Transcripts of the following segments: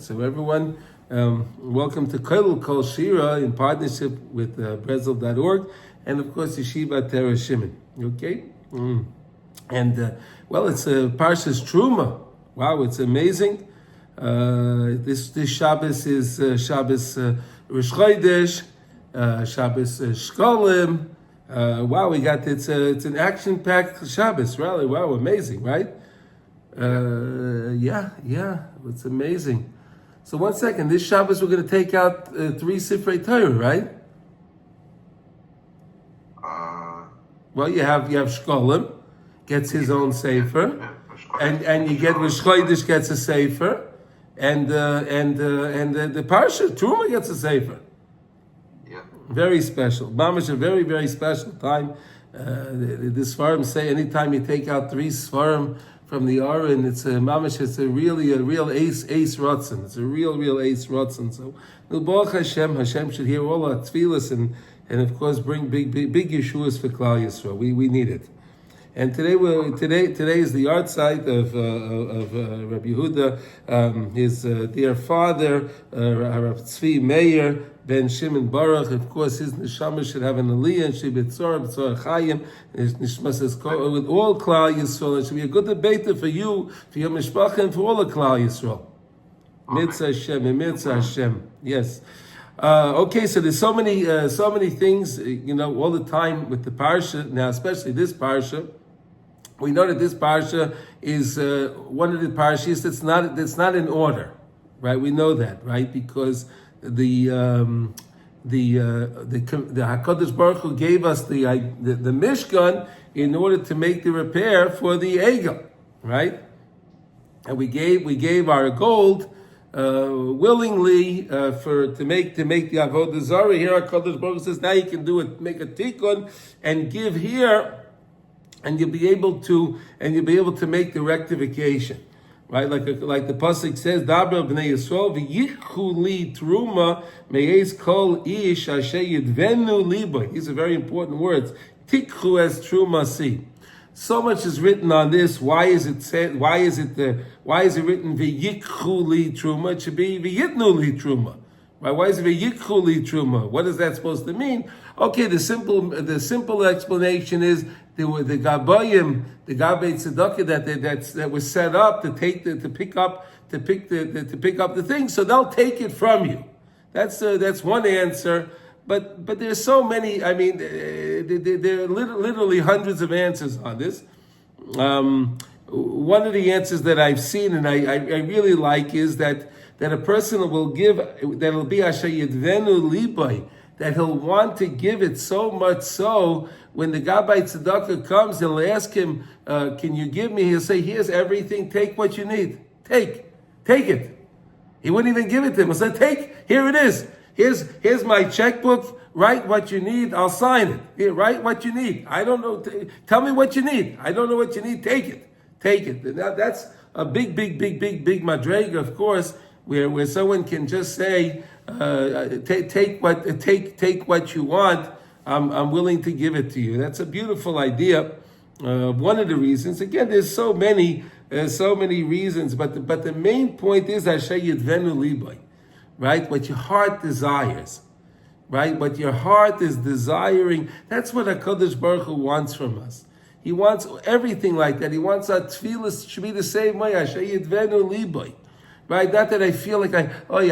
So everyone, welcome to Kol Shira in partnership with Brezel.org and of course Yeshiva Torah Shimon. Okay? And well, it's a Parshat Terumah. Wow, it's amazing. This Shabbos is Shabbos Rosh Chodesh, Shabbos Shkolim. Wow, we got it's an action-packed Shabbos. Really, wow, amazing, right? Yeah, it's amazing. So one second, this Shabbos we're going to take out 3 Sifrei Torah, right? Well, you have Shkolim, gets his own sefer, and you get Rosh Chodesh gets a sefer, and the Parshat Terumah gets a sefer. Yeah. Very special. Mamash, a very, very special time. The Sfarim say anytime you take out 3 Sfarim from the Aron, it's a mamash. It's a real ace rotzen. It's a real ace rotzen. So, Baruch Hashem should hear all our tefillas and of course bring big Yeshuas for Klal Yisrael. We need it. And today is the art site of Rabbi Yehuda, his dear father, Rav Tzvi Meir ben Shimon Baruch. Of course, his neshama should have an aliyah and should be B'tzor Chayim. His neshama says with all Klal Yisrael. It should be a good debate for you, for your mishpacha, and for all the Klal Yisrael. Mitzvah Hashem. Yes. Okay, so there's so many things, all the time with the parsha. Now, especially this parsha, we know that this parsha is one of the parshas that's not in order, right? We know that, right? Because the Hakadosh Baruch Hu gave us the Mishkan in order to make the repair for the Egel, right? And we gave our gold willingly to make the Avodah Zarah. Here Hakadosh Baruch Hu says now you can do it, make a tikkun and give here. And you'll be able to make the rectification, right? Like the pasuk says, "Dabra b'nei Yisrael v'yichu li teruma me'ez kol ish asher yidvenu libo." These are very important words. Tikhu es teruma si. So much is written on this. Why is it said? Why is it written v'yichu li teruma? It should be v'yitnu li teruma. Right? Why is it v'yichu li teruma? What is that supposed to mean? Okay, the simple explanation is there were the gabayim, the gabay tzedakah that was set up to pick up the thing, so they'll take it from you. That's one answer. But there's so many. I mean, there are literally hundreds of answers on this. One of the answers that I've seen and I really like is that a person will give, that'll be asher yidvenu libay, that he'll want to give it so much so when the Gabbai Tzedakah comes, he'll ask him, can you give me? He'll say, here's everything, take what you need. Take it. He wouldn't even give it to him. He'll say, here it is. Here's my checkbook, write what you need, I'll sign it. Here, write what you need. I don't know, tell me what you need. I don't know what you need, take it. Now that's a big madrega, of course, where someone can just say, take what you want. I'm willing to give it to you. That's a beautiful idea. One of the reasons. Again, there's so many reasons, but the main point is asher yidvenu libay, right? What your heart desires, right? What your heart is desiring. That's what HaKadosh Baruch Hu wants from us. He wants everything like that. He wants our tefillas should be the same way. Asher yidvenu libay. Right? Not that I feel like I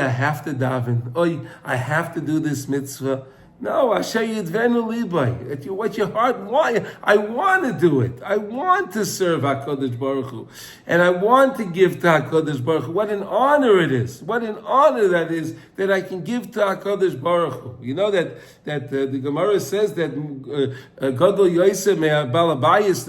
have to daven. I have to do this mitzvah. No, asher yidvenu libay. What your heart wants. I want to do it. I want to serve HaKadosh Baruch Hu. And I want to give to HaKadosh Baruch Hu. What an honor it is. What an honor that is that I can give to HaKadosh Baruch Hu. You know that the Gemara says that Gadol Yosef Balabayis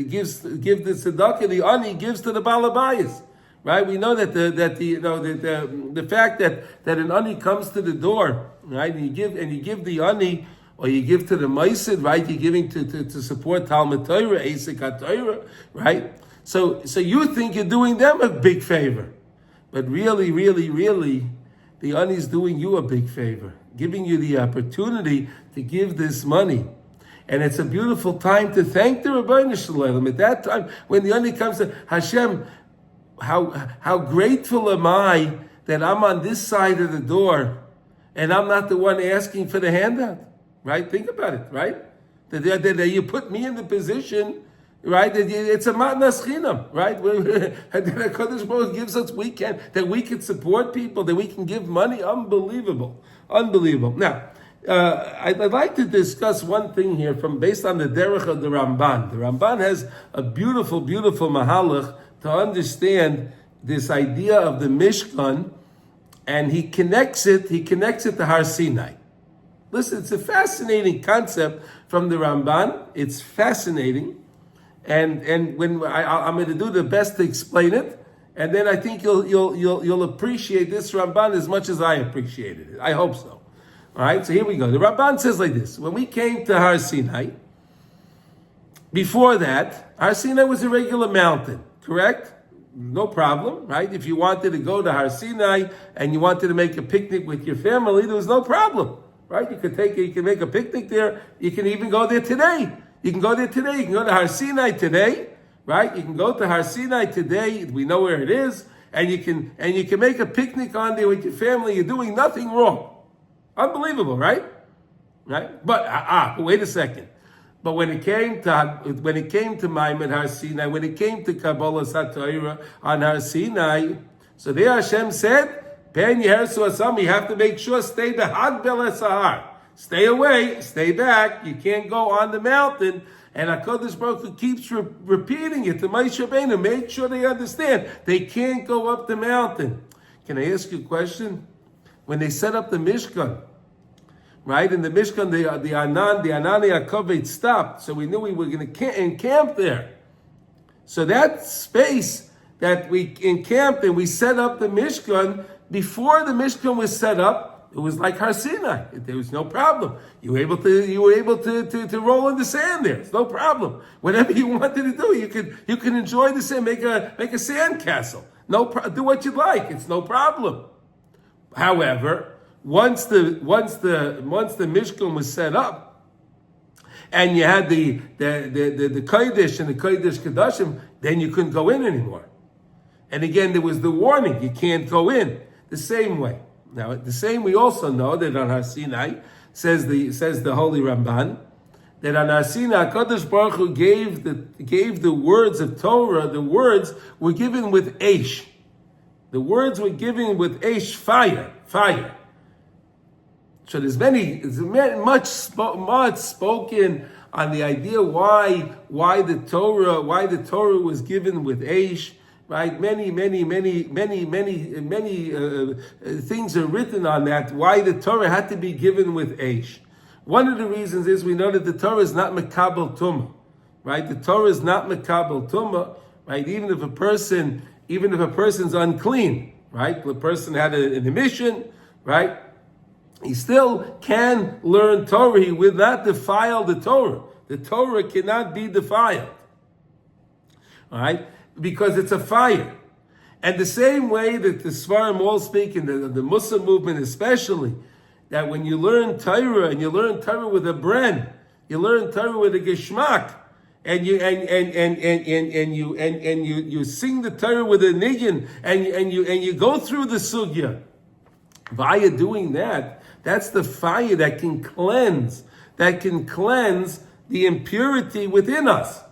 gives the tzedakah, the ani gives to the Balabayis. Right, we know that the fact that an ani comes to the door, right, and you give the ani, or you give to the meisid, right, you're giving to support Talmud Torah, Eisek HaTorah, right. So you think you're doing them a big favor, but really, the ani is doing you a big favor, giving you the opportunity to give this money. And it's a beautiful time to thank the Rebbeinu Shalom. At that time, when the ani comes to Hashem, how grateful am I that I'm on this side of the door and I'm not the one asking for the handout, right? Think about it, right? That you put me in the position, right? It's a matnas chinam, right? That HaKadosh Baruch Hu gives us, that we can support people, that we can give money. Unbelievable. Now, I'd like to discuss one thing here based on the derech of the Ramban. The Ramban has a beautiful mahalach to understand this idea of the Mishkan, and he connects it to Har Sinai. Listen, it's a fascinating concept from the Ramban. It's fascinating, and when I'm going to do the best to explain it, and then I think you'll appreciate this Ramban as much as I appreciated it. I hope so. All right, so here we go. The Ramban says like this: when we came to Har Sinai, before that, Har Sinai was a regular mountain, correct? No problem, right? If you wanted to go to Har Sinai and you wanted to make a picnic with your family, there was no problem, right? You can make a picnic there. You can even go there today. You can go to Har Sinai today, right? You can go to Har Sinai today. We know where it is, and you can make a picnic on there with your family. You're doing nothing wrong. Unbelievable, right? Right? But wait a second. But when it came to Maimon Har Sinai, when it came to Kabbalah Satorah on Har Sinai, so there Hashem said, "Pen Yehersu Asam, you have to make sure stay behagbel esahar, stay away, stay back. You can't go on the mountain." And HaKadosh Baruch Hu keeps repeating it to Moshe Rabbeinu. Make sure they understand they can't go up the mountain. Can I ask you a question? When they set up the Mishkan, right? In the Mishkan, the Anan Yaakov stopped, so we knew we were going to encamp there. So that space that we encamped and we set up the Mishkan, before the Mishkan was set up, it was like Har Sinai. There was no problem. You were able to roll in the sand there. It's no problem. Whatever you wanted to do, you could enjoy the sand, make a sand castle. Do what you like. It's no problem. However, once the Mishkan was set up, and you had the Kodesh and the Kodesh Kodashim, then you couldn't go in anymore. And again, there was the warning: you can't go in. The same way. Now, we also know that on Har Sinai, says the Holy Ramban, that on Har Sinai, HaKadosh Baruch Hu gave the words of Torah. The words were given with Eish. The words were given with Eish, fire. So there's much spoken on the idea why the Torah was given with Eish, right? Many things are written on that. Why the Torah had to be given with Eish. One of the reasons is we know that the Torah is not mekabel tumah, right? The Torah is not mekabel tumah, right? Even if a person's unclean, right? The person had an emission, right? He still can learn Torah. He will not defile the Torah. The Torah cannot be defiled, all right? Because it's a fire. And the same way that the Svarim all speak, in the Muslim movement especially, that when you learn Torah and you learn Torah with a bren, you learn Torah with a geschmack, and you sing the Torah with a niggin, and you go through the sugya. Via doing that, that's the fire that can cleanse the impurity within us,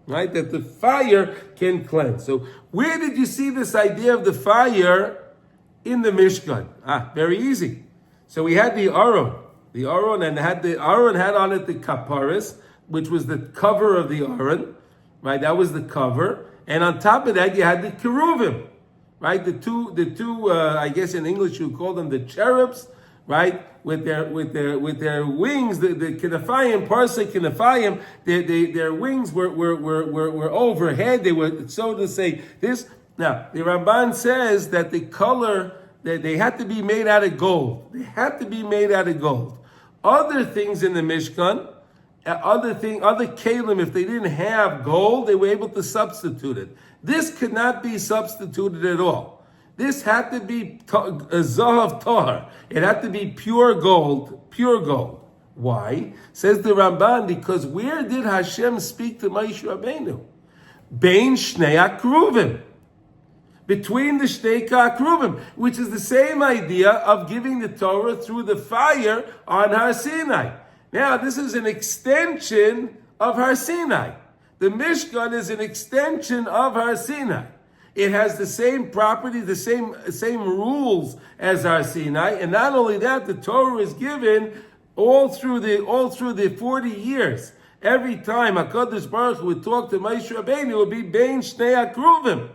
right? That the fire can cleanse. So where did you see this idea of the fire in the Mishkan? Very easy. So we had the Aron, and the Aron had on it the kaparis, which was the cover of the Aron, right? That was the cover, and on top of that you had the keruvim, right? The two. I guess in English you call them the cherubs, right? With their wings, the kinafayim, parsha kinafayim, their wings were overhead. They were, so to say, this. Now the Ramban says that the color, that they had to be made out of gold. They had to be made out of gold. Other things in the Mishkan, other kalim, if they didn't have gold, they were able to substitute it. This could not be substituted at all. This had to be zahav tahar. It had to be pure gold. Why? Says the Ramban, because where did Hashem speak to Moshe Rabbeinu? Bein shnei akruvim. between the Shtei Kruvim, which is the same idea of giving the Torah through the fire on Har Sinai. Now, this is an extension of Har Sinai. The Mishkan is an extension of Har Sinai. It has the same property, the same rules as Har Sinai, and not only that, the Torah is given all through the 40 years. Every time HaKadosh Baruch Hu would talk to Moshe Rabbeinu, it would be Bein Shnei HaKruvim.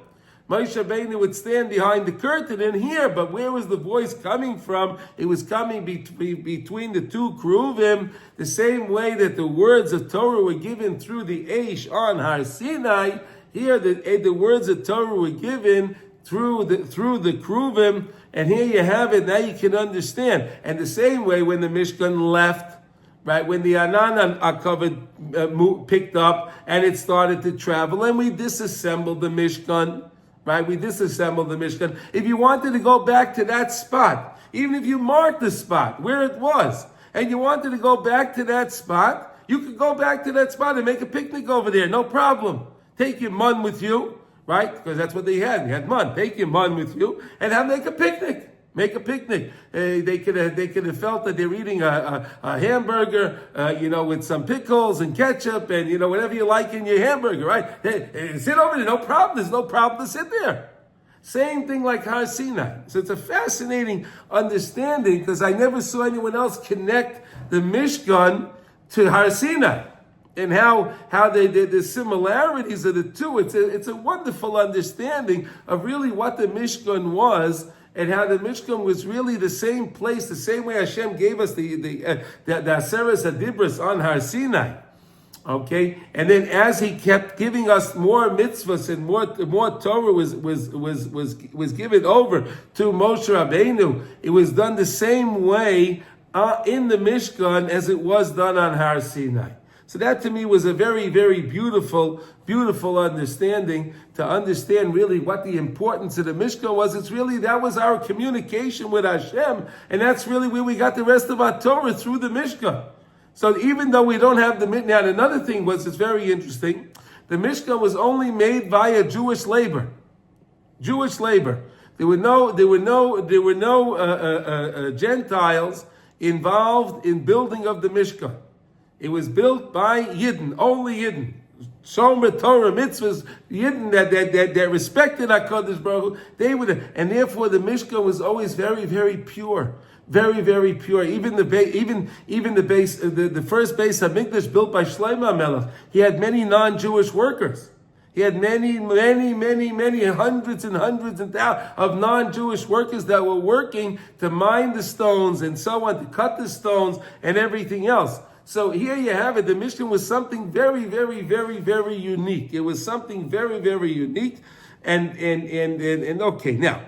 Moshe Rabbeinu would stand behind the curtain and hear, but where was the voice coming from? It was coming between the two Kruvim, the same way that the words of Torah were given through the Eish on Har Sinai. Here, the words of Torah were given through the Kruvim, and here you have it. Now you can understand. And the same way, when the Mishkan left, right, when the Anan HaKavod picked up and it started to travel, and we disassembled the Mishkan. Right, we disassembled the Mishkan. If you wanted to go back to that spot, even if you marked the spot where it was, and you wanted to go back to that spot, you could go back to that spot and make a picnic over there, no problem. Take your mun with you, right? Because that's what they had. They had mun. Take your mun with you and make a picnic. Make a picnic. They could have felt that they're eating a hamburger, with some pickles and ketchup and whatever you like in your hamburger, right? Sit over there, no problem. There's no problem to sit there. Same thing like Har Sinai. So it's a fascinating understanding because I never saw anyone else connect the Mishkan to Har Sinai and how the similarities of the two. It's a wonderful understanding of really what the Mishkan was. And how the Mishkan was really the same place, the same way Hashem gave us the Aseres HaDibros on Har Sinai. Okay? And then as He kept giving us more mitzvahs and more Torah was given over to Moshe Rabbeinu, it was done the same way in the Mishkan as it was done on Har Sinai. So that to me was a very, very beautiful understanding to understand really what the importance of the Mishkan was. It's really, that was our communication with Hashem, and that's really where we got the rest of our Torah, through the Mishkan. So even though we don't have the Mishkan, now another thing was, it's very interesting, the Mishkan was only made via Jewish labor. Jewish labor. There were no Gentiles involved in building of the Mishkan. It was built by Yidden, only Yidden. Shomer Torah mitzvahs, Yidden that respected HaKadosh Baruch Hu, and therefore the Mishkan was always very, very pure, very, very pure. Even the first base of Mikdash built by Shlomo HaMelech, he had many non-Jewish workers. He had many hundreds and hundreds and thousands of non-Jewish workers that were working to mine the stones and so on, to cut the stones and everything else. So here you have it. The Mishkan was something very, very, very, very unique. It was something very, very unique. And okay, now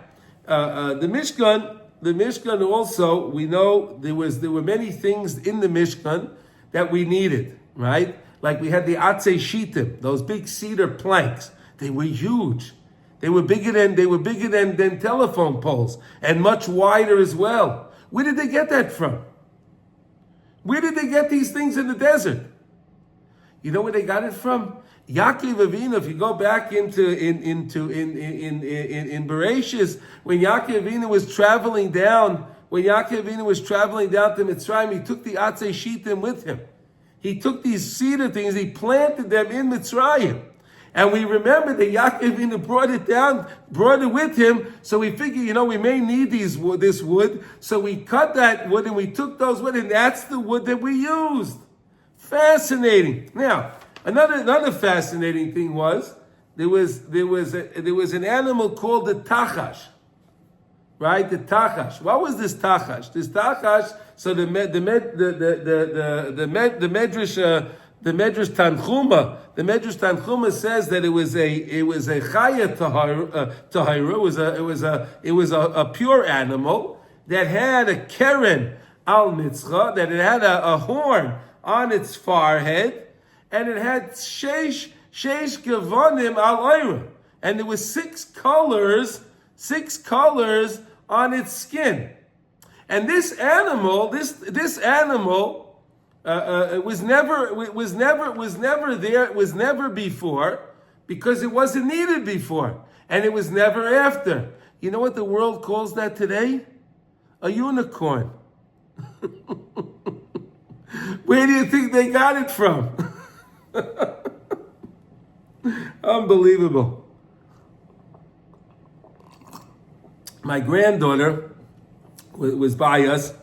the Mishkan also, we know there were many things in the Mishkan that we needed, right? Like we had the Atzei Shittim, those big cedar planks. They were huge. They were bigger than telephone poles, and much wider as well. Where did they get that from? Where did they get these things in the desert? You know where they got it from? Yaakov Avinu. If you go back into Bereshis, when Yaakov Avinu was traveling down to Mitzrayim, he took the Atzei Shittim with him. He took these cedar things, he planted them in Mitzrayim. And we remember that Yaakov Avinu brought it with him, so we figured, we may need this wood, so we cut that wood and we took those wood, and that's the wood that we used. Fascinating. Now, another fascinating thing was there was an animal called the tachash, right? The tachash. What was this tachash? This tachash. So the Medrash Tanchuma says that it was a chaya tahira. It was a pure animal that had a keren al mitzcha, that it had a horn on its forehead, and it had sheish gevonim al ayra, and there was six colors on its skin. And this animal was never before, because it wasn't needed before. And it was never after. You know what the world calls that today? A unicorn. Where do you think they got it from? Unbelievable. My granddaughter was by us,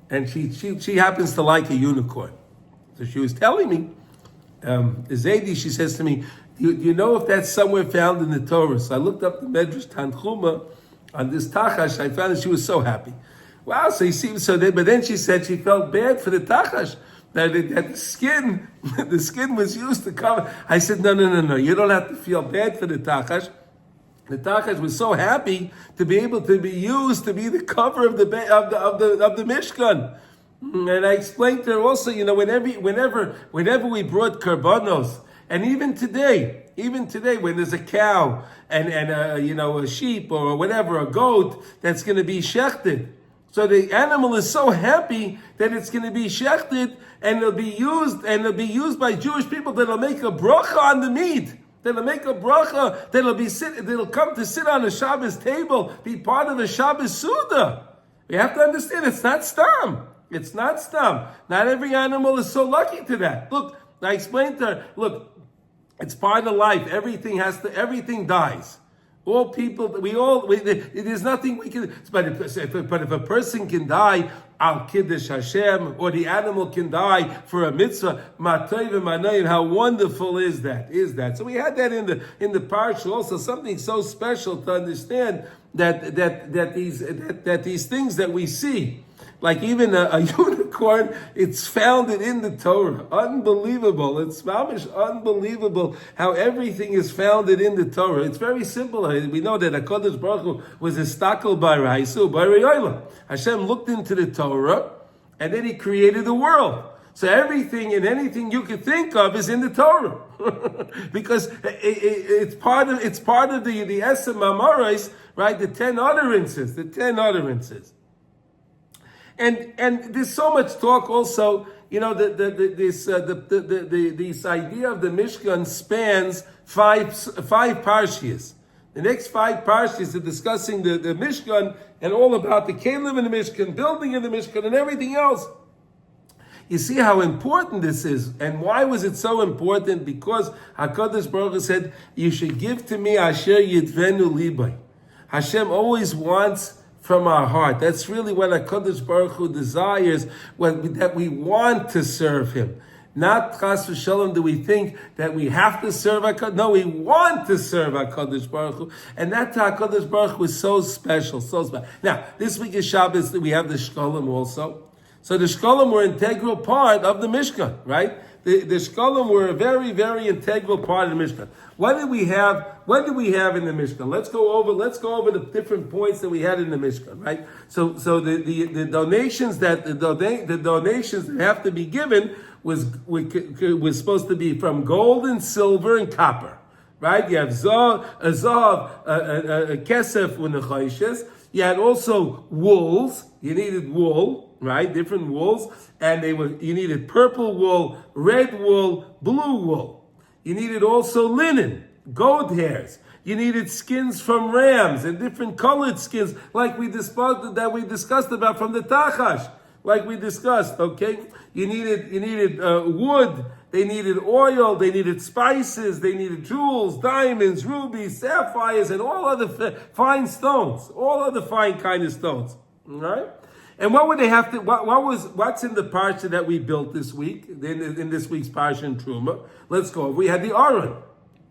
and she happens to like a unicorn. So she was telling me, Zaidi, she says to me, do you know if that's somewhere found in the Torah? So I looked up the Medrash Tanchuma on this Tachash. I found that she was so happy. Wow, so you see, but then she said she felt bad for the Tachash. That the skin, the skin was used to cover. I said, no. You don't have to feel bad for the Tachash. The Tachash was so happy to be able to be used to be the cover of the Mishkan. And I explained to her also, whenever we brought karbanos, and even today, when there's a cow and a sheep or whatever, a goat that's going to be shechted. So the animal is so happy that it's going to be shechted and it'll be used by Jewish people that'll make a bracha on the meat. That'll make a bracha, that'll come to sit on a Shabbos table, be part of a Shabbos Suda. We have to understand it's not stam. It's not stam. Not every animal is so lucky to that. Look, I explained to her, look, it's part of life. Everything dies. All people, there's nothing we can, but if a person can die, al kiddush Hashem, or the animal can die for a mitzvah, matay v'manayim, how wonderful is that? So we had that in the parsha also, something so special to understand that these things that we see, like even a unicorn, it's founded in the Torah. Unbelievable. It's mamish unbelievable how everything is founded in the Torah. It's very simple. We know that HaKadosh Baruch Hu was a stakel b'raisu b'rayayla. Hashem looked into the Torah, and then He created the world. So everything and anything you could think of is in the Torah, because it's part of the Esem Amarais, right? The 10 utterances. And there's so much talk also, this idea of the Mishkan spans five parshias. The next 5 parshias are discussing the Mishkan and all about the Kelim in the Mishkan, building in the Mishkan, and everything else. You see how important this is. And why was it so important? Because HaKadosh Baruch Hu said, you should give to me Asher Yidvenu Libai. Hashem always wants from our heart. That's really what HaKadosh Baruch Hu desires, that we want to serve Him. Not chas v'shalom do we think that we have to serve HaKadosh. No, we want to serve HaKadosh Baruch Hu. And that HaKadosh Baruch Hu is so special, so special. Now, this week is Shabbos, we have the Shkolim also. So the Shkolim were an integral part of the Mishkan, right? The Shkolim were a very, very integral part of the Mishkan. What did we have in the Mishkan? Let's go over the different points that we had in the Mishkan, right? So the donations that have to be given was supposed to be from gold and silver and copper, right? You have zav, kesef, u'nechayshes. You had also wools. You needed wool, right? Different wools, and you needed purple wool, red wool, blue wool. You needed also linen, goat hairs. You needed skins from rams and different colored skins, like we discussed about from the Tachash, like we discussed. Okay, you needed wood. They needed oil. They needed spices. They needed jewels, diamonds, rubies, sapphires, and all other fine stones, all other fine kind of stones. All right. And what would they have to? What's in the parsha that we built this week? In this week's parsha in Terumah, let's go. We had the Aron,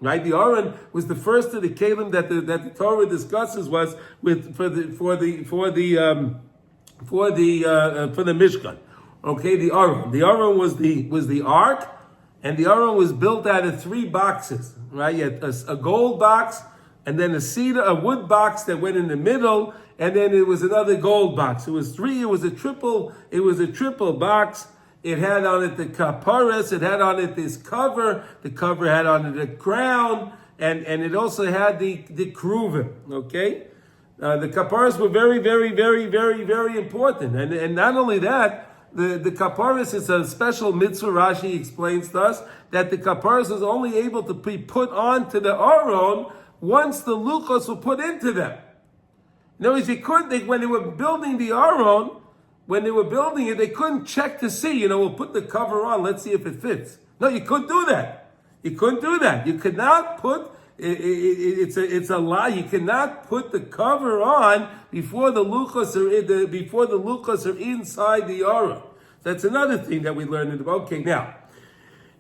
right? The Aron was the first of the kelim that the Torah discusses for the Mishkan. Okay, the Aron. The Aron was the ark, and the Aron was built out of 3 boxes, right? You had a gold box, and then a wood box that went in the middle. And then it was another gold box. It was 3. It was a triple box. It had on it the kaparas. It had on it this cover. The cover had on it a crown, and it also had the kruvim. Okay, the kaparas were very, very, very, very, very important. And not only that, the kaparas is a special mitzvah. Rashi explains to us that the kaparas is only able to be put onto the aron once the luchos were put into them. In other words, when they were building the Aron, when they were building it, they couldn't check to see, we'll put the cover on, let's see if it fits. No, you couldn't do that. You couldn't do that. You could not put, it's a lie, you cannot put the cover on before the luchos are inside the Aron. That's another thing that we learned about. Okay, now,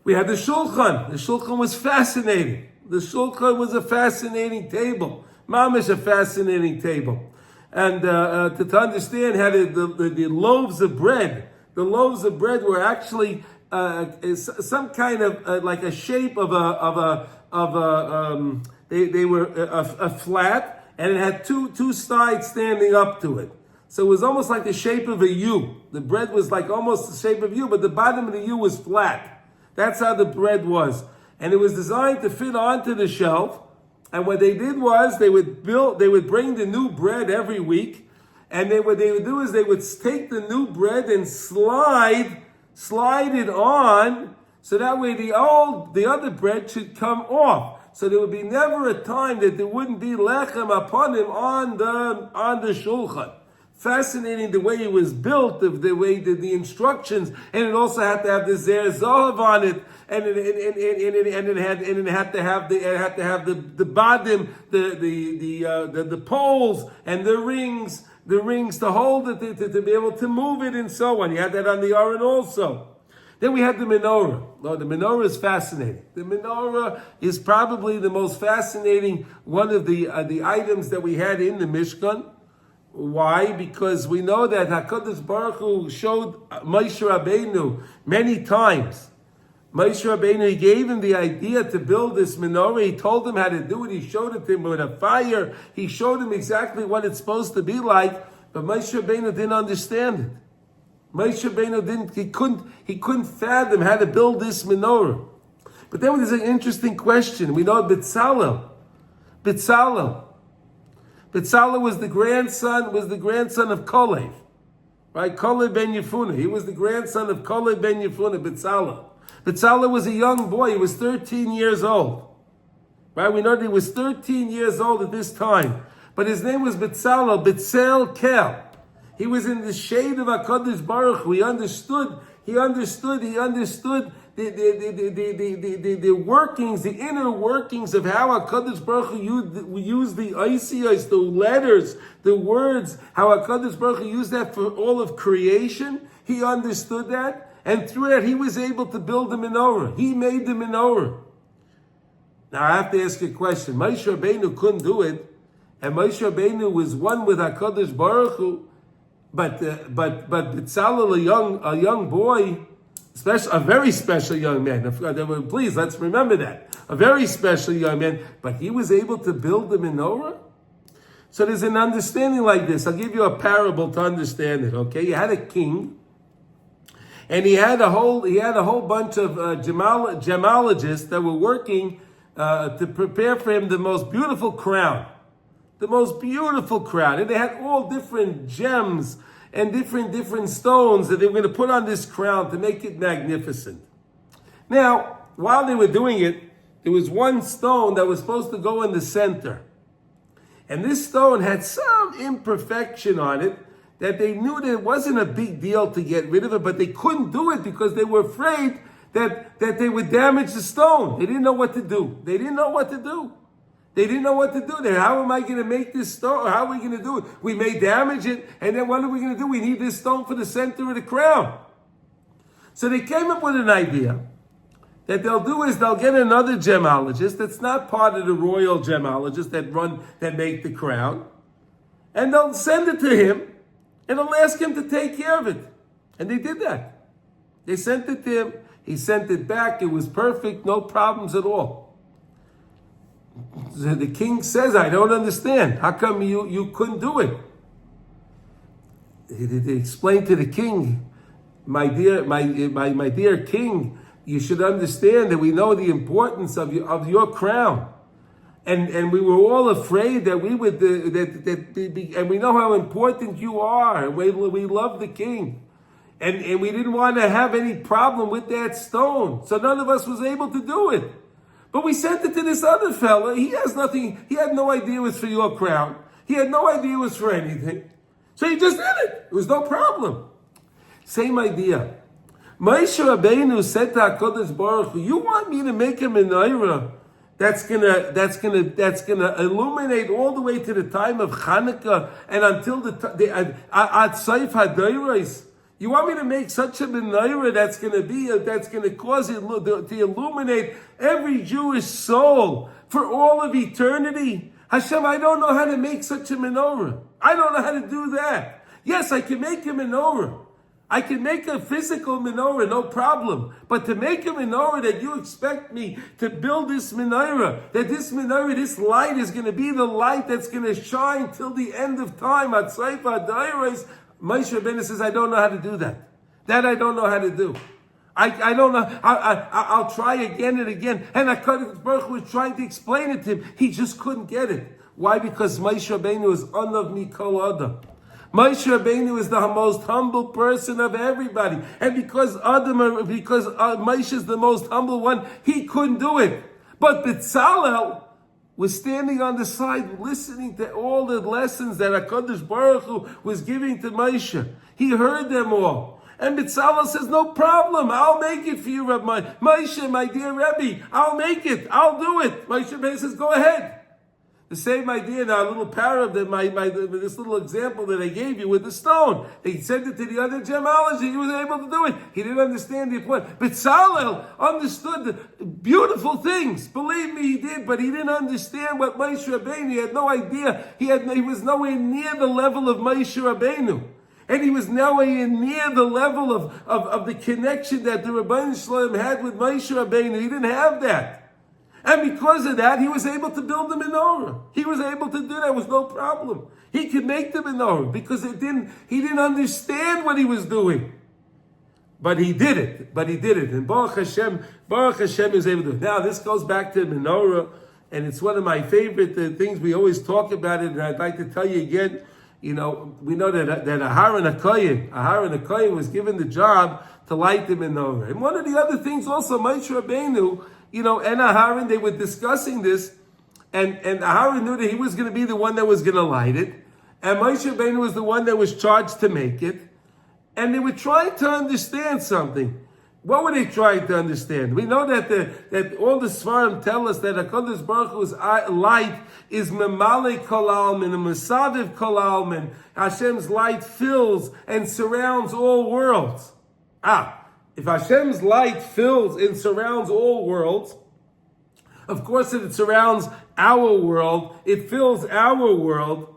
we had the Shulchan. The Shulchan was fascinating. The Shulchan was a fascinating table. Mamish, a fascinating table. And to understand how the loaves of bread, the loaves of bread were actually some kind of like a shape of they were a flat, and it had two sides standing up to it. So it was almost like the shape of a U. The bread was like almost the shape of a U, but the bottom of the U was flat. That's how the bread was. And it was designed to fit onto the shelf. And what they did was they would bring the new bread every week. And what they would do is they would take the new bread and slide it on, so that way the other bread should come off. So there would be never a time that there wouldn't be lechem upon him on the shulchan. Fascinating the way it was built, the way the instructions, and it also had to have the zer zahav on it, and it had to have the bottom, the poles and the rings to hold it, to be able to move it, and so on. You had that on the Aron also. Then we had the menorah. No, the menorah is fascinating. The menorah is probably the most fascinating one of the items that we had in the Mishkan. Why? Because we know that HaKadosh Baruch Hu showed Moshe Rabbeinu many times. Moshe Rabbeinu, he gave him the idea to build this menorah. He told him how to do it. He showed it to him with a fire. He showed him exactly what it's supposed to be like. But Moshe Rabbeinu didn't understand it. Moshe Rabbeinu he couldn't fathom how to build this menorah. But then there's an interesting question. We know B'Tzalel was the grandson of Kolev, right? Kolev ben Yefunah. He was the grandson of Kolev ben Yefunah, B'Tzalel. B'Tzalel was a young boy. He was 13 years old, right? We know that he was 13 years old at this time. But his name was B'Tzalel, B'Tzel Kel. He was in the shade of HaKadosh Baruch Hu. He understood the workings, the inner workings of how HaKadosh Baruch Hu used the Isiyos, the letters, the words, how HaKadosh Baruch Hu used that for all of creation. He understood that, and through that he was able to build the menorah. He made the menorah. Now I have to ask you a question. Moshe Rabbeinu couldn't do it, and Moshe Rabbeinu was one with HaKadosh Baruch Hu, but B'Tzalel, a young boy, a very special young man. Please, let's remember that. A very special young man, but he was able to build the menorah? So there's an understanding like this. I'll give you a parable to understand it, okay? You had a king, and he had a whole bunch of gemologists that were working to prepare for him the most beautiful crown. The most beautiful crown. And they had all different gems and different stones that they were going to put on this crown to make it magnificent. Now, while they were doing it, there was one stone that was supposed to go in the center. And this stone had some imperfection on it that they knew that it wasn't a big deal to get rid of it, but they couldn't do it because they were afraid that they would damage the stone. They didn't know what to do. They didn't know what to do. How am I going to make this stone? How are we going to do it? We may damage it, and then what are we going to do? We need this stone for the center of the crown. So they came up with an idea that they'll do is they'll get another gemologist that's not part of the royal gemologists that make the crown, and they'll send it to him, and they'll ask him to take care of it. And they did that. They sent it to him. He sent it back. It was perfect, no problems at all. So the king says, I don't understand. How come you couldn't do it? They explained to the king, my dear king, you should understand that we know the importance of your crown. And we were all afraid that we would, and we know how important you are. And we love the king. And we didn't want to have any problem with that stone. So none of us was able to do it. But we sent it to this other fella. He has nothing. He had no idea it was for your crown. He had no idea it was for anything. So he just did it. It was no problem. Same idea. Moshe Rabbeinu said to HaKadosh Baruch Hu, you want me to make a menorah that's gonna illuminate all the way to the time of Hanukkah and until the Seif HaDoros? You want me to make such a menorah that's gonna cause it to illuminate every Jewish soul for all of eternity? Hashem, I don't know how to make such a menorah. I don't know how to do that. Yes, I can make a menorah. I can make a physical menorah, no problem. But to make a menorah that you expect me to build this menorah, that this menorah, this light is going to be the light that's going to shine till the end of time. At Seif HaDoros, Moshe Rabbeinu says, I don't know how to do that. That I don't know how to do. I don't know. I'll try again and again. And HaKadosh Baruch Hu was trying to explain it to him. He just couldn't get it. Why? Because Moshe Rabbeinu is Anav Mikol Adam. Moshe Rabbeinu is the most humble person of everybody. And because Moshe is the most humble one, he couldn't do it. But Bezalel was standing on the side listening to all the lessons that HaKadosh Baruch Hu was giving to Moshe. He heard them all. And Bezalel says, no problem, I'll make it for you, Rabbi Moshe, my dear Rebbe, I'll make it, I'll do it. Moshe Rabbeinu says, go ahead. The same idea in our little parable, this little example that I gave you with the stone. They sent it to the other gemologist. He was able to do it. He didn't understand the point. Bezalel understood the beautiful things. Believe me, he did, but he didn't understand what Moshe Rabbeinu. He had no idea. He was nowhere near the level of Moshe Rabbeinu. And he was nowhere near the level of the connection that the Rebbeinu Shalom had with Moshe Rabbeinu. He didn't have that. And because of that, he was able to build the menorah. He was able to do that with no problem. He could make the menorah because he didn't understand what he was doing. But he did it. And Baruch Hashem is able to do it. Now, this goes back to menorah, and it's one of my favorite things. We always talk about it, and I'd like to tell you again, we know that Aharon HaKohen was given the job to light the menorah. And one of the other things also, Moshe Rabbeinu, and Aharon, they were discussing this, and Aharon knew that he was going to be the one that was going to light it, and Moshe Rabbeinu was the one that was charged to make it, and they were trying to understand something. What were they trying to understand? We know that all the Svarim tell us that HaKadosh Baruch Hu's light is Memale Kol Almin, and Mesaviv Kol Almin. Hashem's light fills and surrounds all worlds. If Hashem's light fills and surrounds all worlds, of course it surrounds our world, it fills our world.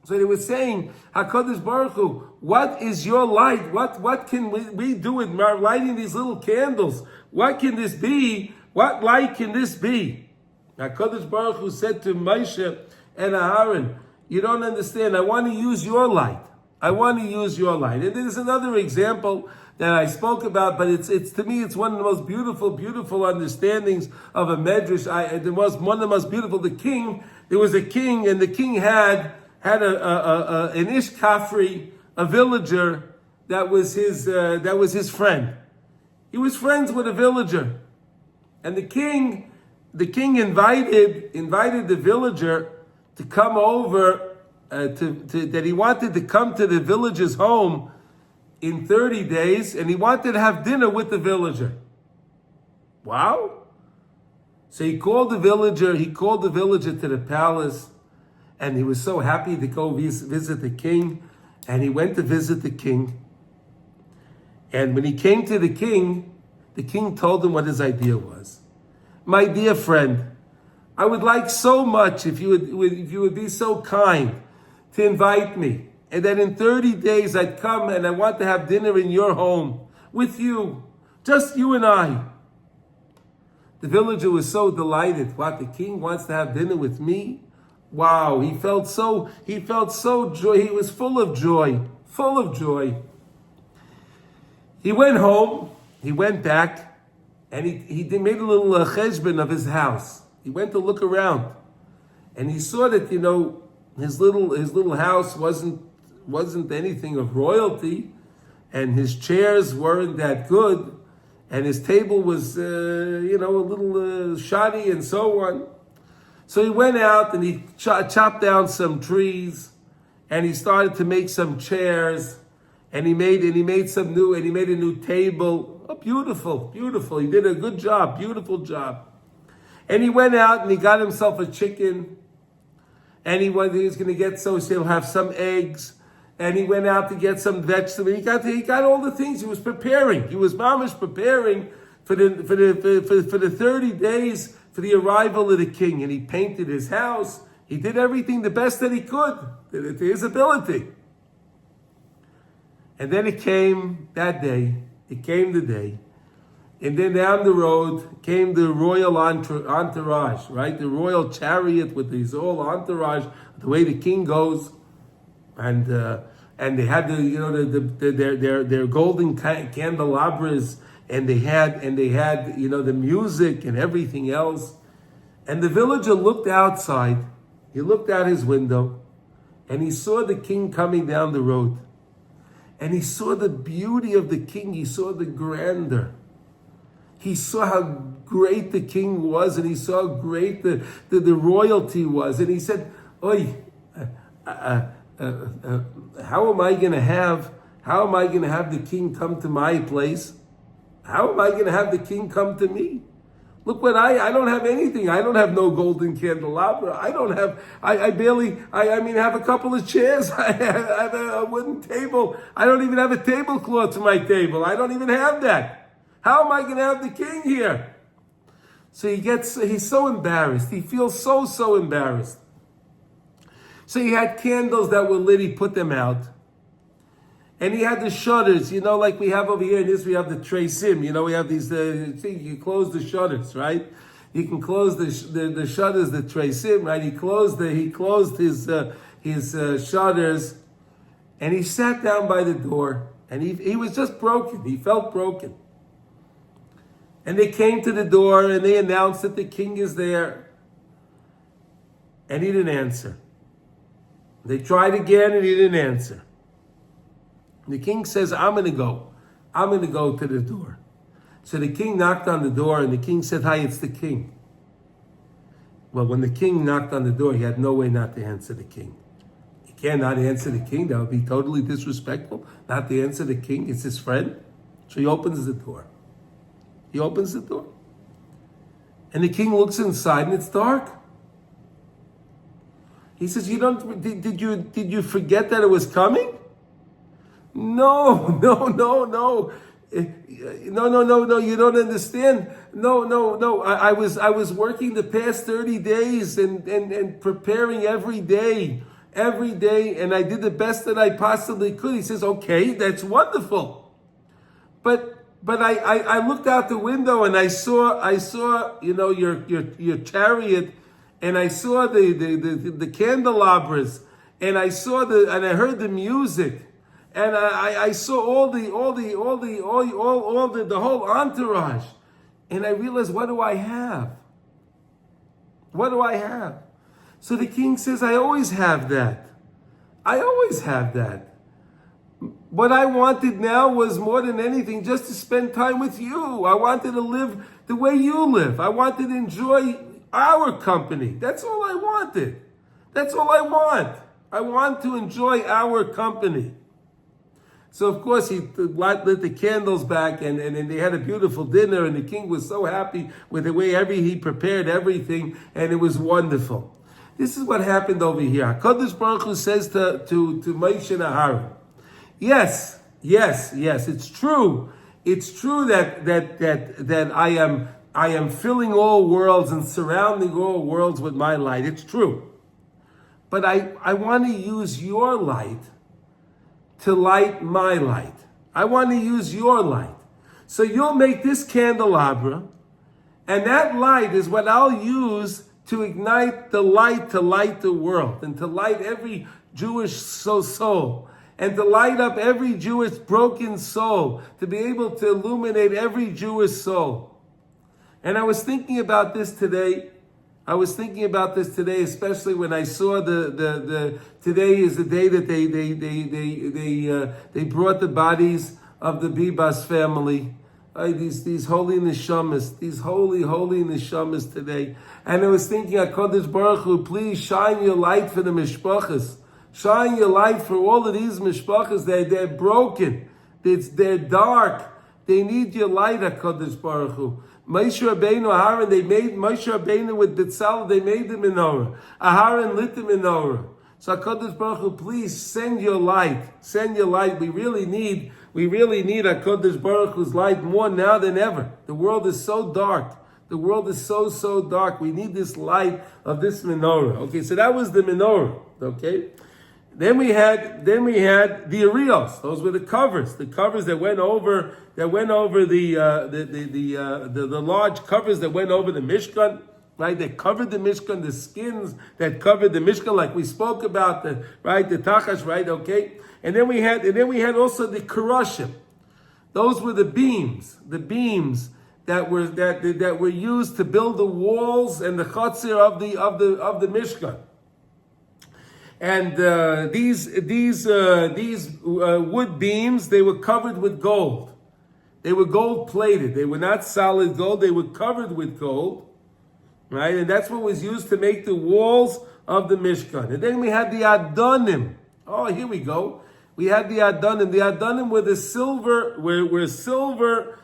So they were saying, HaKadosh Baruch Hu, what is your light? What can we do with lighting these little candles? What can this be? What light can this be? HaKadosh Baruch Hu said to Moshe and Aharon, you don't understand, I want to use your light. I want to use your light. And there's another example that I spoke about, but it's to me, it's one of the most beautiful understandings of a medrash. One of the most beautiful. There was a king, and the king had an Ish Kafri, a villager that was his friend. He was friends with a villager, and the king invited the villager to come over that he wanted to come to the villager's home in 30 days, and he wanted to have dinner with the villager. Wow! So he called the villager to the palace, and he was so happy to go visit the king, and he went to visit the king. And when he came to the king told him what his idea was. My dear friend, I would like so much if you would be so kind to invite me, and that in 30 days I'd come and I want to have dinner in your home with you, just you and I. The villager was so delighted. What, the king wants to have dinner with me? Wow, he felt so joy. He was full of joy. He went home, he went back, and he made a little cheshbon of his house. He went to look around, and he saw that, his little house wasn't anything of royalty, and his chairs weren't that good, and his table was, a little shoddy and so on. So he went out and he chopped down some trees, and he started to make some chairs, and he made a new table. Oh, beautiful, beautiful. He did a good job, beautiful job. And he went out and he got himself a chicken, and he was going to get, so he'll have some eggs. And he went out to get some vegetables. He got all the things. He was preparing. He was mamish preparing for the 30 days for the arrival of the king. And he painted his house. He did everything the best that he could, to his ability. And then it came that day. It came the day. And then down the road came the royal entourage, right? The royal chariot with his whole entourage, the way the king goes. And they had their golden candelabras, and they had the music and everything else. And the villager looked outside. He looked out his window, and he saw the king coming down the road. And he saw the beauty of the king. He saw the grandeur. He saw how great the king was, and he saw how great the royalty was. And he said, "Oy, how am I going to have the king come to my place? How am I going to have the king come to me? Look what I don't have anything. I don't have no golden candelabra. I barely have a couple of chairs. I have a wooden table. I don't even have a tablecloth to my table. I don't even have that. How am I going to have the king here?" So he's so embarrassed. He feels so embarrassed. So he had candles that were lit, he put them out. And he had the shutters, like we have over here in Israel, we have the tresim, we have these, you close the shutters, right? You can close the shutters, the tresim, right? He closed his shutters, and he sat down by the door, and he was just broken. He felt broken. And they came to the door, and they announced that the king is there. And he didn't answer. They tried again, and he didn't answer. The king says, I'm going to go. I'm going to go to the door. So the king knocked on the door, and the king said, "Hi, it's the king." Well, when the king knocked on the door, he had no way not to answer the king. He cannot answer the king. That would be totally disrespectful, not to answer the king. It's his friend. So he opens the door. He opens the door. And the king looks inside, and it's dark. He says, did you forget that it was coming? No, you don't understand. No. I was working the past 30 days and preparing every day, and I did the best that I possibly could. He says, okay, that's wonderful. But I looked out the window and I saw your chariot, and I saw the candelabras, and I heard the music. And I saw the whole entourage, and I realized, what do I have? What do I have? So the king says, I always have that. What I wanted now was more than anything just to spend time with you. I wanted to live the way you live. I wanted to enjoy our company. That's all I wanted. That's all I want. I want to enjoy our company. So, of course, he lit the candles back, and they had a beautiful dinner, and the king was so happy with the way he prepared everything, and it was wonderful. This is what happened over here. HaKadosh Baruch Hu says to Moshe and Aaron, yes, it's true. It's true that I am filling all worlds and surrounding all worlds with my light. It's true. But I want to use your light to light my light. I want to use your light. So you'll make this candelabra, and that light is what I'll use to ignite the light to light the world, and to light every Jewish soul, and to light up every Jewish broken soul, to be able to illuminate every Jewish soul. And I was thinking about this today. Especially when I saw today is the day that they brought the bodies of the Bibas family these holy neshamas, these holy neshamas today. And I was thinking, HaKadosh Baruch Hu, please shine your light for the mishpachas. Shine your light for all of these mishpachas. They're broken. They're dark. They need your light, HaKadosh Baruch Hu. Moshe Rabbeinu, Aharon, they made Moshe Rabbeinu with B'tzalel, they made the menorah. Aharon lit the menorah. So HaKadosh Baruch Hu, please send your light. Send your light. We really need HaKadosh Baruch Hu's light more now than ever. The world is so dark. The world is so dark. We need this light of this menorah. Okay, so that was the menorah. Okay. Then we had the arios. Those were the covers that went over the large covers that went over the Mishkan, right? That covered the Mishkan, the skins that covered the Mishkan, like we spoke about, the tachash, right? Okay, and then we had also the karoshim. Those were the beams that were used to build the walls and the chatzir of the Mishkan. And these wood beams, they were covered with gold. They were gold plated. They were not solid gold. They were covered with gold, right? And that's what was used to make the walls of the Mishkan. And then we had the Adonim. Oh, here we go. We had the Adonim. The Adonim were the silver, were silver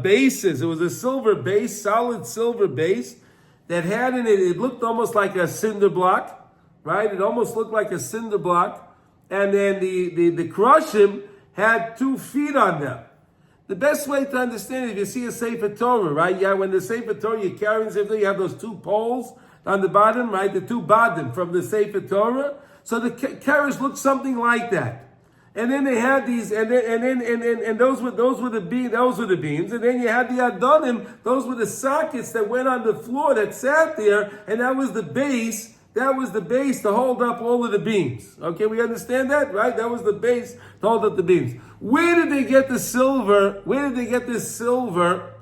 bases. It was a silver base, solid silver base that had in it. It looked almost like a cinder block. Right? It almost looked like a cinder block. And then the Krushim had 2 feet on them. The best way to understand it, if you see a Sefer Torah, right? Yeah, when the Sefer Torah, you're carrying Sefer Torah, you have those 2 poles on the bottom, right? The 2 badim from the Sefer Torah. So the carriage looked something like that. And then they had these, and those were the beams. And then you had the Adonim, those were the sockets that went on the floor that sat there, and that was the base. That was the base to hold up all of the beams. Okay, we understand that, right? That was the base to hold up the beams. Where did they get the silver? Where did they get this silver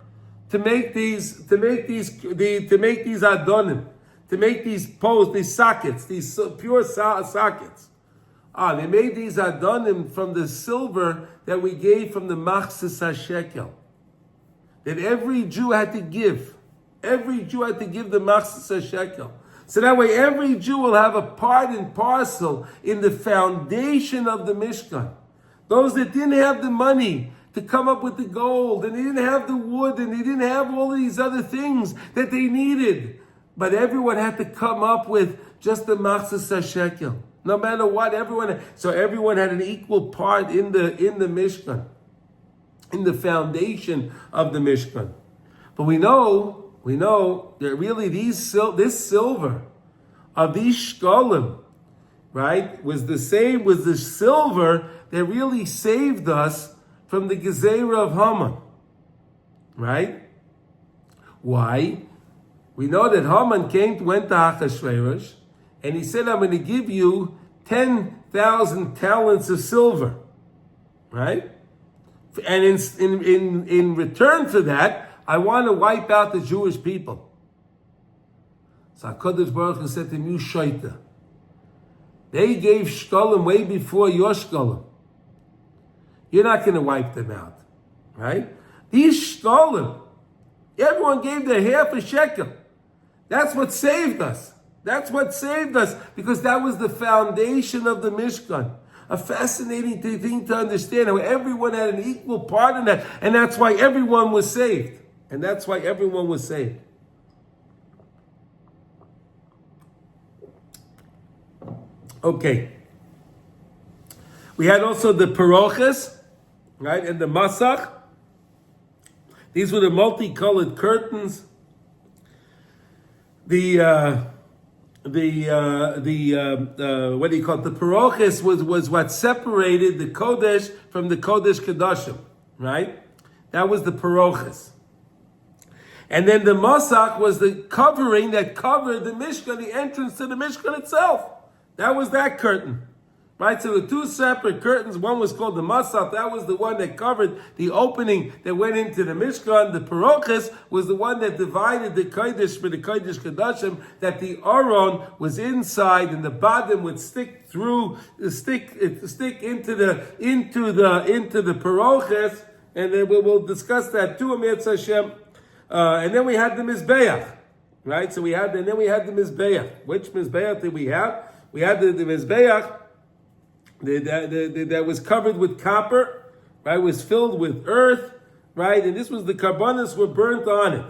to make these adonim, to make these posts, these sockets, these pure sockets? They made these adonim from the silver that we gave from the machzis hashekel. That every Jew had to give. Every Jew had to give the machzis hashekel. So that way every Jew will have a part and parcel in the foundation of the Mishkan. Those that didn't have the money to come up with the gold, and they didn't have the wood, and they didn't have all of these other things that they needed. But everyone had to come up with just the machzis hashekel. No matter what, everyone had an equal part in the Mishkan, in the foundation of the Mishkan. But we know that really this silver of these shkolim, right, was the silver that really saved us from the gezerah of Haman, right? Why? We know that Haman went to Achashverosh, and he said, I'm going to give you 10,000 talents of silver, right? And in return for that, I want to wipe out the Jewish people. So HaKadosh Baruch Hu said to him, you shaita. They gave shkolim way before your shkolim. You're not going to wipe them out, right? These shkolim, everyone gave their half a shekel. That's what saved us. That's what saved us, because that was the foundation of the Mishkan. A fascinating thing to understand, how everyone had an equal part in that, and that's why everyone was saved. And that's why everyone was saved. Okay. We had also the paroches, right, and the masach. These were the multicolored curtains. The what do you call it? The paroches was what separated the kodesh from the kodesh kadashim, right? That was the paroches. And then the masach was the covering that covered the Mishkan, the entrance to the Mishkan itself. That was that curtain. Right? So the 2 separate curtains, one was called the masach, that was the one that covered the opening that went into the Mishkan. The paroches was the one that divided the Kodesh from the Kodesh Kadashim, that the Aron was inside and the bottom would stick into the paroches, and then we'll discuss that too, Amir Hashem. And then we had the Mizbeach, right? So then we had the Mizbeach. Which Mizbeach did we have? We had the Mizbeach that was covered with copper, right? Was filled with earth, right? And this was the karbanos were burnt on it,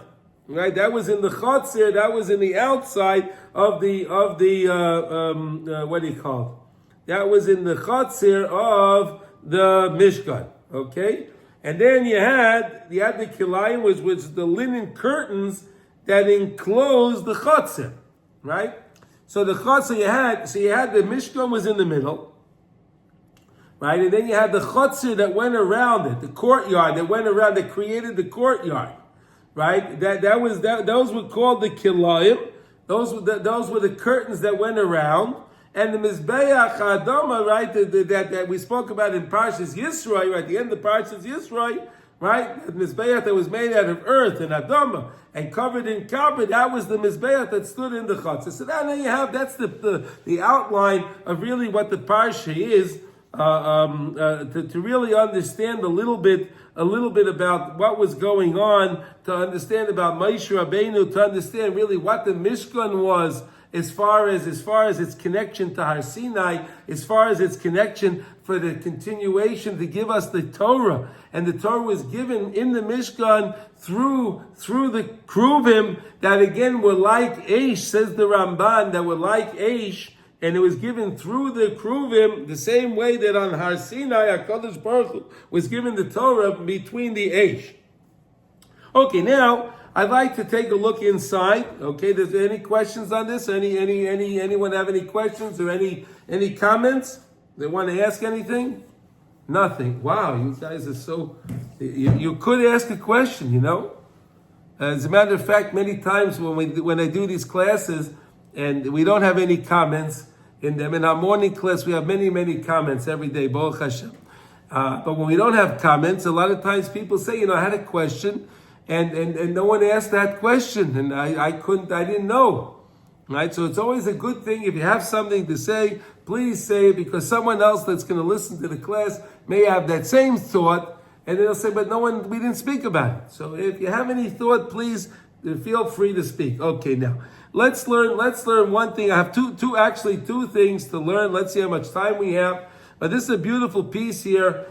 right? That was in the Chatzir. That was in the outside of the what do you call it? That was in the Chatzir of the Mishkan, okay? And then you had the kilayim, which was the linen curtains that enclosed the Chatzir, right? So the Chatzir you had the Mishkan was in the middle, right? And then you had the Chatzir that went around it, the courtyard that went around, that created the courtyard, right? Those were called the kilayim. Those were the curtains that went around. And the Mizbeach Adama, right, that we spoke about in Parshas Yisroi, right, at the end of Parshas Yisroi, right, the Mizbeach that was made out of earth and Adama and covered in copper, that was the Mizbeach that stood in the Chatzah. So now you have, that's the outline of really what the Parsha is, to really understand a little bit about what was going on, to understand about Moshe Rabbeinu, to understand really what the Mishkan was, as far as its connection to Har Sinai, as far as its connection for the continuation to give us the Torah. And the Torah was given in the Mishkan through the Kruvim that again were like Eish, says the Ramban, that were like Eish, and it was given through the Kruvim the same way that on Har Sinai, HaKadosh Baruch Hu was given the Torah between the Eish. Okay, now I'd like to take a look inside. Okay, there's any questions on this? Anyone have any questions or any comments? They want to ask anything? Nothing. Wow, you guys are so. You could ask a question, you know. As a matter of fact, many times when I do these classes and we don't have any comments in them, in our morning class we have many comments every day. Baruch Hashem. But when we don't have comments, a lot of times people say, I had a question. And no one asked that question, and I didn't know, right? So it's always a good thing if you have something to say, please say it, because someone else that's going to listen to the class may have that same thought, and they'll say, but we didn't speak about it. So if you have any thought, please feel free to speak. Okay, now let's learn one thing. I have two things to learn. Let's see how much time we have. But this is a beautiful piece here.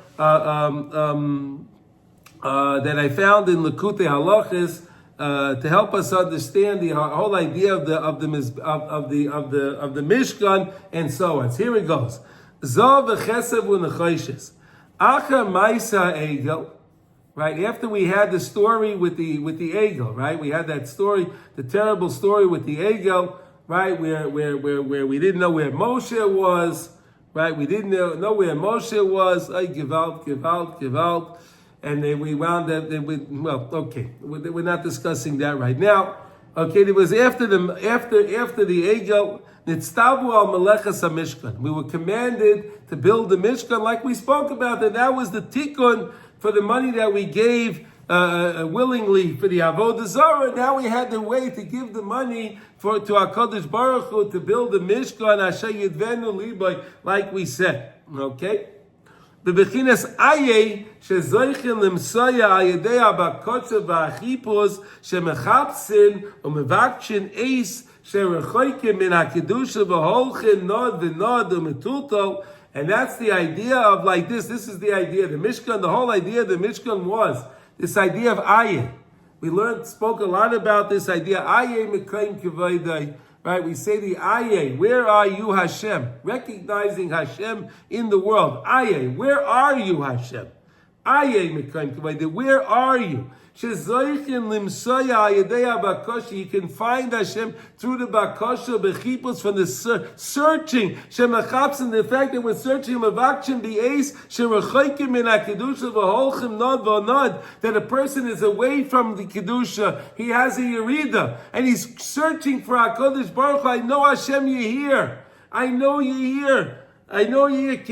That I found in Likutei Halachos to help us understand the whole idea of the Mishkan and so on. So here it goes. Zav v'chesev u'nechoshes. Acher ma'isa egel. Right after we had the story with the egel, right? We had that story, the terrible story with the egel, right? Where we didn't know where Moshe was, right? We didn't know where Moshe was. Ay, gewalt. And then we wound up. We're not discussing that right now. Okay, it was after the Egel Nitztavu al Melechas HaMishkan. We were commanded to build the Mishkan, like we spoke about. That was the tikkun for the money that we gave willingly for the Avodah Zarah. Now we had the way to give the money to HaKadosh Baruch Hu to build the Mishkan, Asher Yidvenu Libay, like we said. Okay. בבחינת איה שזויכים למסויה על ידי הבקוצה והחיפוש שמחפשים ומבקשים אייס שרחוקים מן הקדושה והולכים נוד ונוד ומטולטל. And that's the idea of like this. This is the idea. The Mishkan, the whole idea of the Mishkan was this idea of Ayah. We spoke a lot about this idea. Ayah mekayim kivayday. Right, we say the Ayeh, where are you, Hashem? Recognizing Hashem in the world. Ayeh, where are you, Hashem? Ayeh, where are you? You can find Hashem through the bakasha, bechipos, from the searching, shemachapsim, the fact that we're searching, mavakshim b'eis, sherechoikim min hakedusha v'holchim nod v'nod, that a person is away from the kedusha, he has a yerida, and he's searching for HaKadosh Baruch Hu. I know Hashem, you're here. I know you're here. I know you. The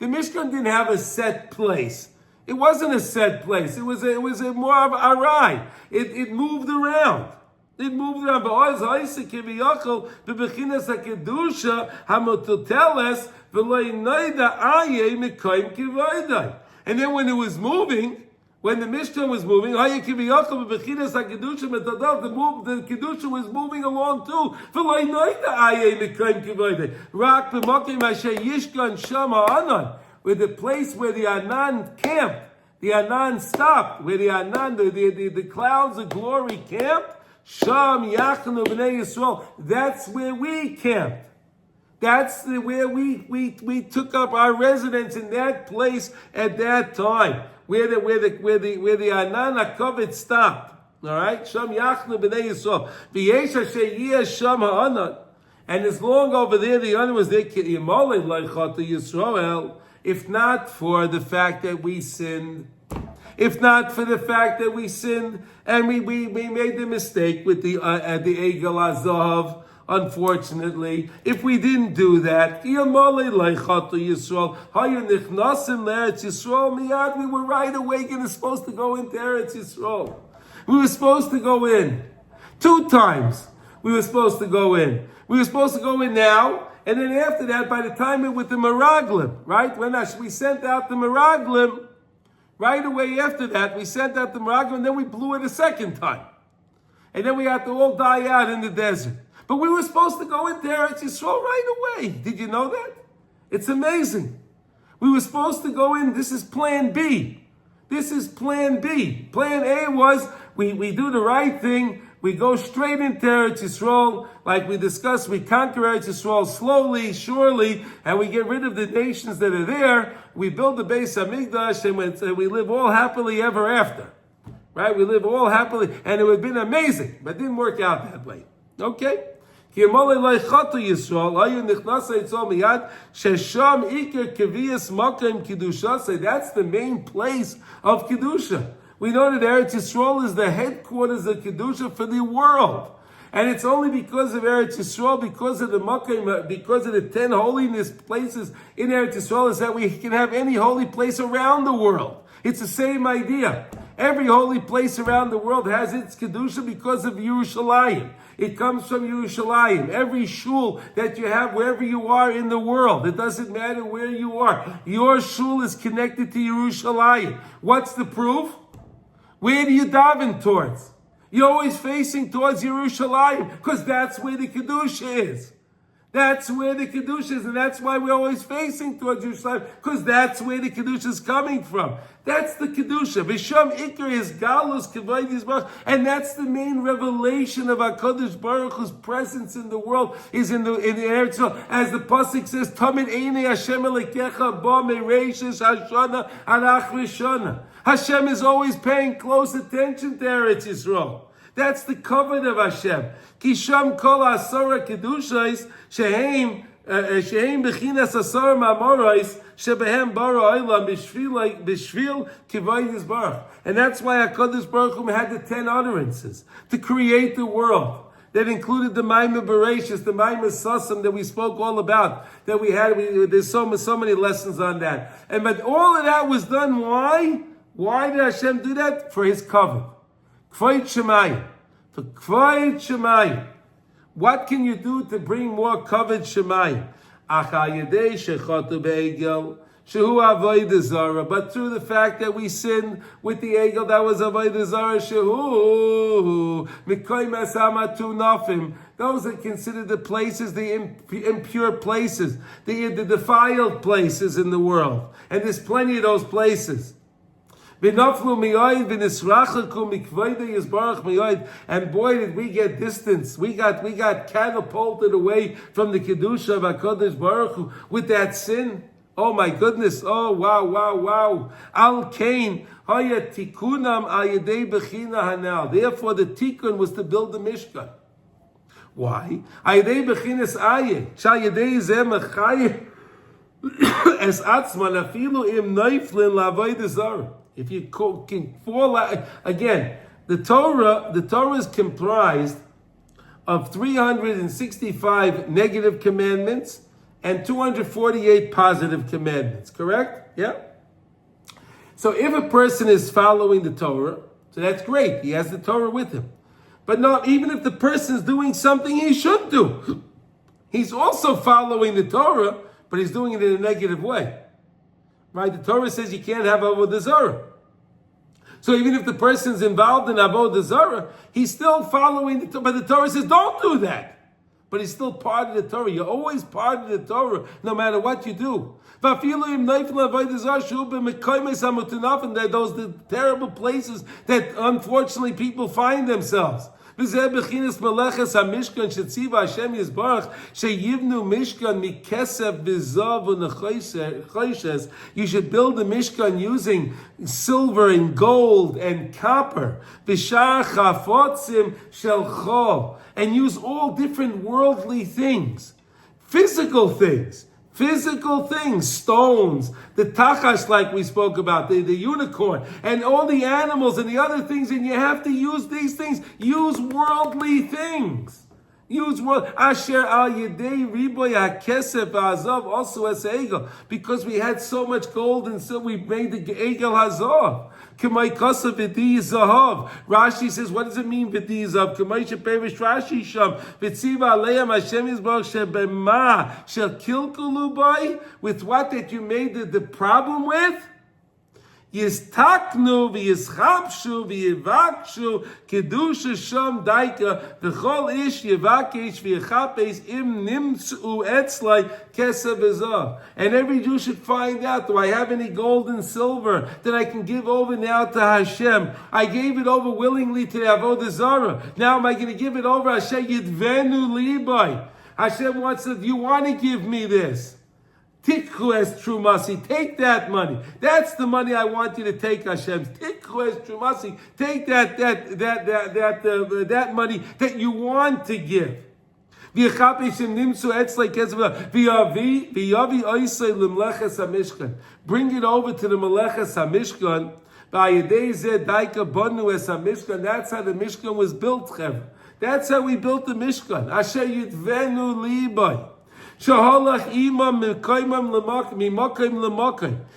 Mishkan didn't have a set place. It wasn't a set place. It was a more of a ride. It moved around. It moved around. But Isaac Kiviyachol bebechinas hakedusha hamototeles v'loy noida aye mekayim kivaydai. And then when it was moving, when the Mishkan was moving, the Kedusha was moving along too. With the place where the Anan camped, the Anan stopped, where the Anan, the clouds of glory camped, Sham Yachnu B'nai Yisrael, that's where we camped. That's where we took up our residence in that place at that time, where the Anan HaKavod stopped. All right, Sham Yachnu B'nai Yisrael, V'yesh Asher Yeh Sham HaAnan, and as long over there the Anan was there, Yimolei Leichata Yisrael, if not for the fact that we sinned. If not for the fact that we sinned and we made the mistake with the Egel Azav. Unfortunately, if we didn't do that, we were right away supposed to go into Eretz Yisrael. We were supposed to go in 2 times. We were supposed to go in. We were supposed to go in now, and then after that, by the time it with the Meraglim, right? When we sent out the Meraglim, right away after that, we sent out the Meraglim, and then we blew it a second time. And then we had to all die out in the desert. But we were supposed to go into Eretz Yisrael right away. Did you know that? It's amazing. We were supposed to go in. This is plan B. This is plan B. Plan A was we do the right thing. We go straight into Eretz Yisrael. Like we discussed, we conquer Eretz Yisrael slowly, surely, and we get rid of the nations that are there. We build the Beis Hamikdash, and we live all happily ever after. Right? We live all happily, and it would have been amazing, but it didn't work out that way. Okay? That's the main place of Kedusha. We know that Eretz Yisrael is the headquarters of Kedusha for the world. And it's only because of Eretz Yisrael, because of the Makkah, because of the 10 holiness places in Eretz Yisrael, is that we can have any holy place around the world. It's the same idea. Every holy place around the world has its Kedusha because of Yerushalayim. It comes from Yerushalayim. Every shul that you have wherever you are in the world, it doesn't matter where you are. Your shul is connected to Yerushalayim. What's the proof? Where do you daven towards? You're always facing towards Yerushalayim because that's where the Kedusha is. That's where the Kedusha is, and that's why we're always facing towards Yerushalayim, because that's where the Kedusha is coming from. That's the Kedusha. V'sham Iker is Galus Kavod Yisbarach, and that's the main revelation of HaKadosh Baruch Hu's presence in the world, is in the Eretz Yisrael. As the Pasuk says, Tamid Einei Hashem Elokecha Ba Mereishis Hashana Arach Rishana. Hashem is always paying close attention to Eretz Yisrael. That's the covenant of Hashem. Kisham kol asara kedushais shehem bechinas asara mamorais shebehem bara olam b'shvil kivay yisbarach. And that's why HaKadosh Baruch Hu had the 10 utterances to create the world. That included the Maimah Bereshis, the Maimah Sasam that we spoke all about. That we had. There's so many lessons on that. But all of that was done. Why? Why did Hashem do that? For His covenant. Kvayit Shemayim. For Kvayit Shemayim. What can you do to bring more Kvayit Shemayim? Achayedei shechatu be'egel. Shehu avodah zara. But through the fact that we sinned with the egel, that was avodah zara. Shehu mikoy mesamatu nafim. Those are considered the places, the impure places, the defiled places in the world. And there's plenty of those places. And boy, did we get distance. We got catapulted away from the Kedusha of HaKadosh Baruch Hu with that sin. Oh my goodness. Oh, wow. Al Kain, haya tikunam al yedei bechina hanal. Therefore the tikkun was to build the Mishkan. Why? Al yedei bechinas aye. Shal yedei zeh mechayim es atzman afilu im neiflin la'avodah zarah. If you can fall out, again, the Torah is comprised of 365 negative commandments and 248 positive commandments, correct? Yeah? So if a person is following the Torah, so that's great. He has the Torah with him. But not even if the person's doing something he should do. He's also following the Torah, but he's doing it in a negative way. Right? The Torah says you can't have avodah zarah. So even if the person's involved in avodah zarah, he's still following the Torah. But the Torah says don't do that. But he's still part of the Torah. You're always part of the Torah, no matter what you do. And they're those the terrible places that unfortunately people find themselves. You should build the Mishkan using silver and gold and copper. And use all different worldly things. Physical things, stones, the tachash like we spoke about, the unicorn, and all the animals and the other things, and you have to use these things. Use worldly things. Asher al yedei riboy hakesef ha'azav also as egel, because we had so much gold and so we made the egel hazav. Rashi says, what does it mean, V'di Zav? Rashi Sham, V'tziva Aleim Hashem Yisbarach Shebema Shel Kilkulu Bai, with what that you made the problem with? Yistaknu v'yischapshu v'yivakshu kedusha sham daika v'chol ish yivakesh v'yichapes im nimtzu etzlai kesav v'zav. And every Jew should find out, do I have any gold and silver that I can give over now to Hashem? I gave it over willingly to Avodah Zarah. Now am I going to give it over? Hashem yidvenu libai. Hashem wants to, you want to give me this? Tikhu es trumasi, take that money. That's the money I want you to take, Hashem. Tikhu es trumasi, take that money that you want to give. Bring it over to the Meleches HaMishkan. That's how the Mishkan was built, Chevra. That's how we built the Mishkan. Asher yidvenu libai.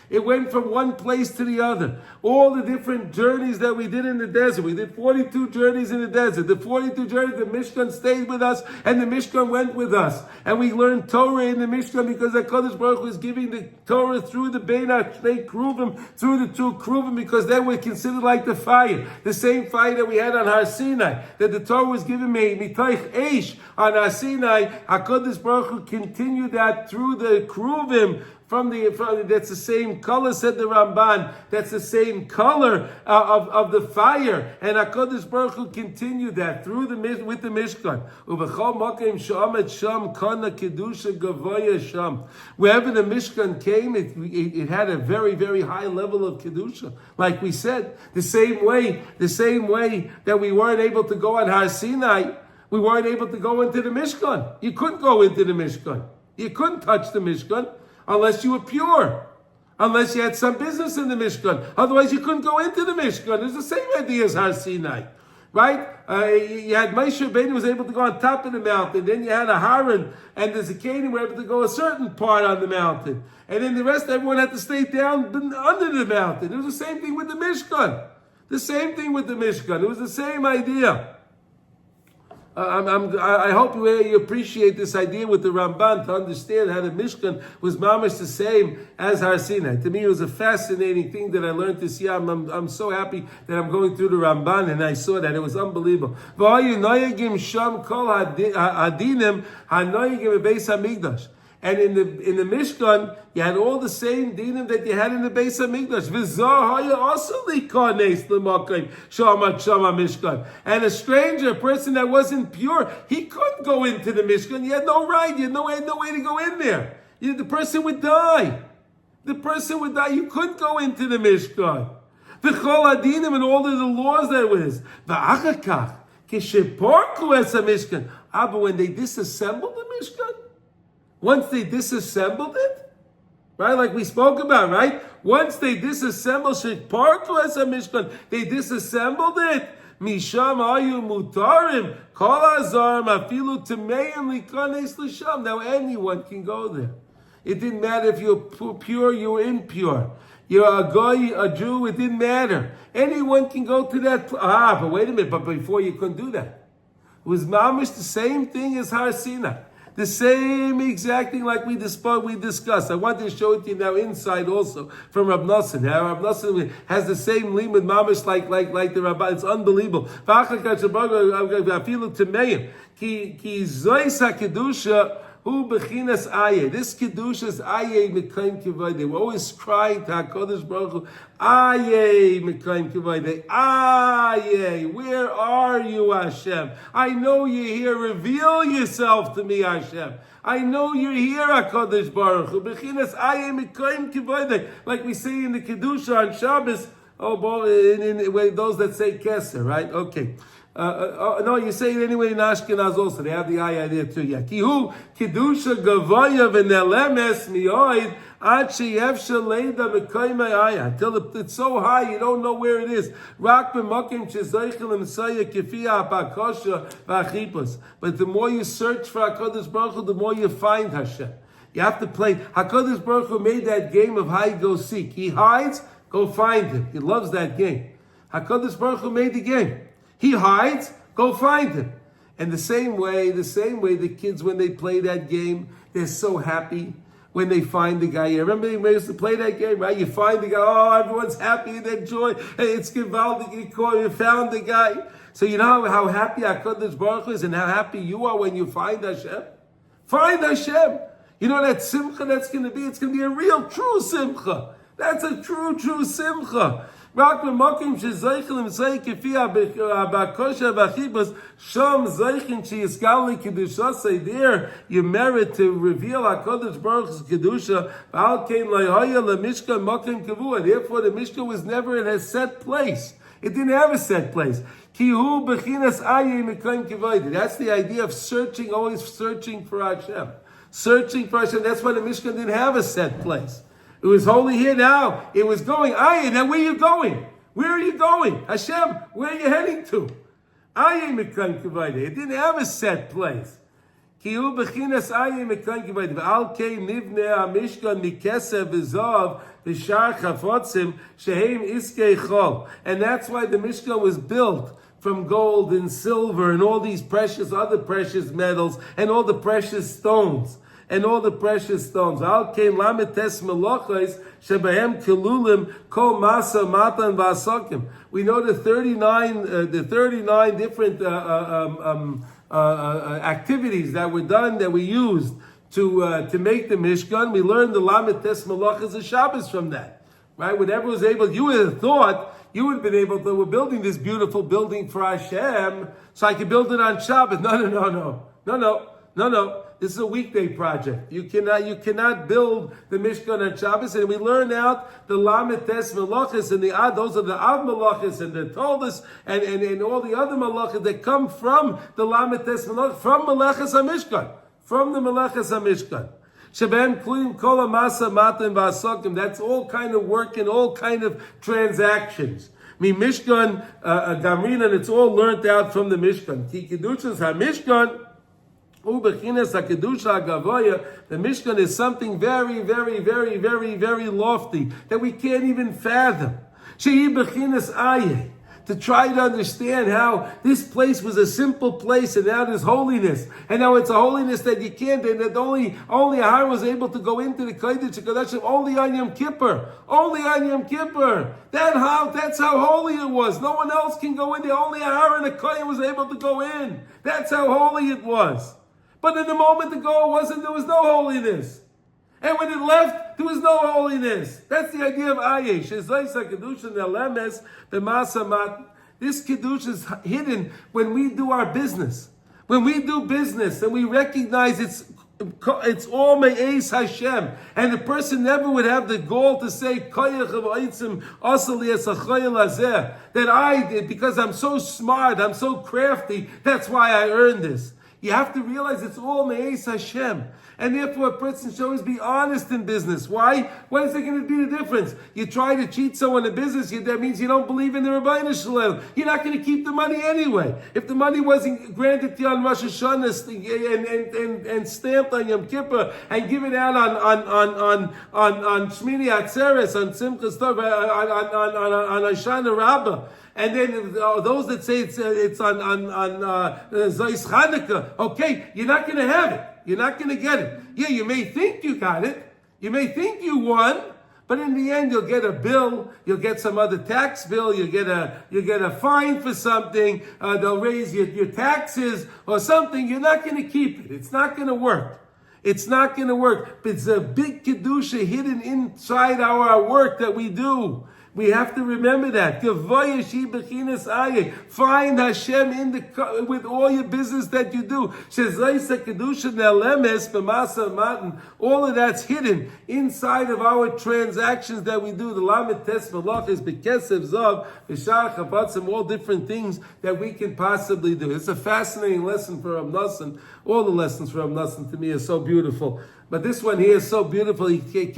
It went from one place to the other. All the different journeys that we did in the desert. We did 42 journeys in the desert. The 42 journeys, the Mishkan stayed with us, and the Mishkan went with us. And we learned Torah in the Mishkan because HaKadosh Baruch Hu was giving the Torah through the Bein HaShnei Kruvim, through the two Kruvim, because they were considered like the fire. The same fire that we had on Har Sinai, that the Torah was given mitaych eish on Har Sinai. HaKadosh Baruch Hu continued that through the Kruvim, from that's the same color, said the Ramban. That's the same color of the fire, and HaKadosh Baruch Hu continued that through with the Mishkan. Wherever the Mishkan came, it had a very, very high level of kedusha. Like we said, the same way that we weren't able to go on Har Sinai, we weren't able to go into the Mishkan. You couldn't go into the Mishkan. You couldn't touch the Mishkan unless you were pure, unless you had some business in the Mishkan. Otherwise, you couldn't go into the Mishkan. It's the same idea as Har Sinai, right? You had Moshe Rabbeinu was able to go on top of the mountain. Then you had Aharon and the Zakanim were able to go a certain part on the mountain. And then the rest, everyone had to stay down under the mountain. It was the same thing with the Mishkan. The same thing with the Mishkan. It was the same idea. I hope you appreciate this idea with the Ramban to understand how the Mishkan was mamash the same as Har Sinai. To me, it was a fascinating thing that I learned this year. I'm so happy that I'm going through the Ramban and I saw that. It was unbelievable. And in the Mishkan, you had all the same dinim that you had in the Beis HaMikdash. And a stranger, a person that wasn't pure, he couldn't go into the Mishkan. He had no right. He had no way to go in there. The person would die. You couldn't go into the Mishkan. The Chol Adinim and all of the laws that was. But when they disassembled the Mishkan, once they disassembled it, right, like we spoke about, right? Once they disassembled Mishkan, they disassembled it. Misham ayu mutarim kol azarim afilu tameim likanes l'sham. Now anyone can go there. It didn't matter if you were pure, you were impure. You're a guy, a Jew, it didn't matter. Anyone can go to that. But wait a minute, but before you couldn't do that. It was mamish the same thing as Har Sinai. The same exact thing like we discussed. I want to show it to you now inside also from Rab Nosson. Now Rab Nosson has the same limud mamish like the Rabbi. It's unbelievable. Ki zois hakedusha hu bechinas aye. This kedusha is aye mekayim kivayde. We're always crying to Hakadosh Baruch Hu, aye mekayim kivayde. Aye, where are you, Hashem? I know you're here. Reveal yourself to me, Hashem. I know you're here, Hakadosh Baruch Hu. Bechinas aye mekayim kivayde. Like we say in the kedusha on Shabbos. In those that say Keser, right? Okay. No, you say it anyway in Ashkenaz also. They have the ayah there too. Yeah. Kihu kedusha gavaya v'nelemes mioid ad sheyevsha leida mekayme ayah. Till it's so high you don't know where it is. Rak b'makim shezaychel emsaya kefia bakosha v'achipos. But the more you search for HaKadosh Baruch Hu, the more you find Hashem. You have to play. HaKadosh Baruch Hu made that game of hide go seek. He hides, go find him. He loves that game. HaKadosh Baruch Hu made the game. He hides, go find him. And the same way the kids, when they play that game, they're so happy when they find the guy. You remember when they used to play that game, right? You find the guy, oh, everyone's happy and enjoy. Hey, it's gewaldig, you found the guy. So you know how happy HaKadosh Baruch Hu is and how happy you are when you find Hashem? Find Hashem. You know that simcha that's going to be? It's going to be a real, true simcha. That's a true simcha. Rak b'makim shezaychel imsay kefi bakosha v'achibos sham zaychin sheyiskali kedushasei. There you merit to reveal HaKadosh Baruch Hu's kedusha. V'al kein lo'haya leMishkan makim kavua. Therefore, the Mishkan was never in a set place. It didn't have a set place. Kihu bechinas aye mekayim kivayde. That's the idea of searching, always searching for Hashem. Searching for Hashem. That's why the Mishkan didn't have a set place. It was holy here now. It was going. Aye, now where are you going? Where are you going? Hashem, where are you heading to? Aye mekayim kivayde. It didn't have a set place. Kihu bechinas aye mekayim kivayde. V'al kei nivne ha-Mishkan mikesef v'zav v'shar chafotzim shehem iskei chol. And that's why the Mishkan was built from gold and silver and all these other precious metals and all the precious stones. Al came lamites melachos shebahem kilulim kol masa matan v'asakim. We know the 39 different activities that were done, that we used to make the Mishkan. We learned the lamites melachos of Shabbos from that, right? Whatever was able, you would have thought you would have been able to. We're building this beautiful building for Hashem, so I could build it on Shabbos. No. This is a weekday project. You cannot build the Mishkan on Shabbos. And we learn out the Lamites Malachas and those are the Av Malachas and the Toldos and all the other Malachas that come from the Lamites Malachas, from Malachas HaMishkan. From the Malachas HaMishkan. Sheben Kluyim Kol HaMasa Matan V'Asakim. That's all kind of work and all kind of transactions. Mishkan Gamrin, and it's all learned out from the Mishkan. Ki Kedushas HaMishkan. The Mishkan is something very, very, very, very, very lofty that we can't even fathom. To try to understand how this place was a simple place and now there's holiness. And now it's a holiness that you can't, and that only Ahar was able to go into the Kodesh HaKodashim only on Yom Kippur. Only on Yom Kippur. That's how holy it was. No one else can go in there. Only Ahar and the Kohen was able to go in. That's how holy it was. But in the moment ago, there was no holiness. And when it left, there was no holiness. That's the idea of Ayesh. This Kiddush is hidden when we do our business. When we do business and we recognize it's all Me'ez Hashem. And the person never would have the goal to say, that I did, because I'm so smart, I'm so crafty, that's why I earned this. You have to realize it's all Me'ez Hashem. And therefore, a person should always be honest in business. Why? What is it going to be the difference? You try to cheat someone in business, that means you don't believe in the Rabbeinu Shalom. You're not going to keep the money anyway. If the money wasn't granted to you on Rosh Hashanah and stamped on Yom Kippur and given out on Shmini Atzeres, on Simchas Tov, on Hoshana Rabbah, and then those that say it's on Zos Chanukah, okay, you're not going to have it. You're not going to get it. Yeah, you may think you got it. You may think you won, but in the end, you'll get a bill. You'll get some other tax bill. You'll get a fine for something. They'll raise your taxes or something. You're not going to keep it. It's not going to work. It's not going to work. But it's a big kedusha hidden inside our work that we do. We have to remember that. Find Hashem with all your business that you do. All of that's hidden inside of our transactions that we do. The Lamed Tes Malachis, Bekesev Zav, B'Shar Chabatzim, all different things that we can possibly do. It's a fascinating lesson for Rav Nosson. All the lessons for Rav Nosson to me are so beautiful. But this one here is so beautiful. He teaches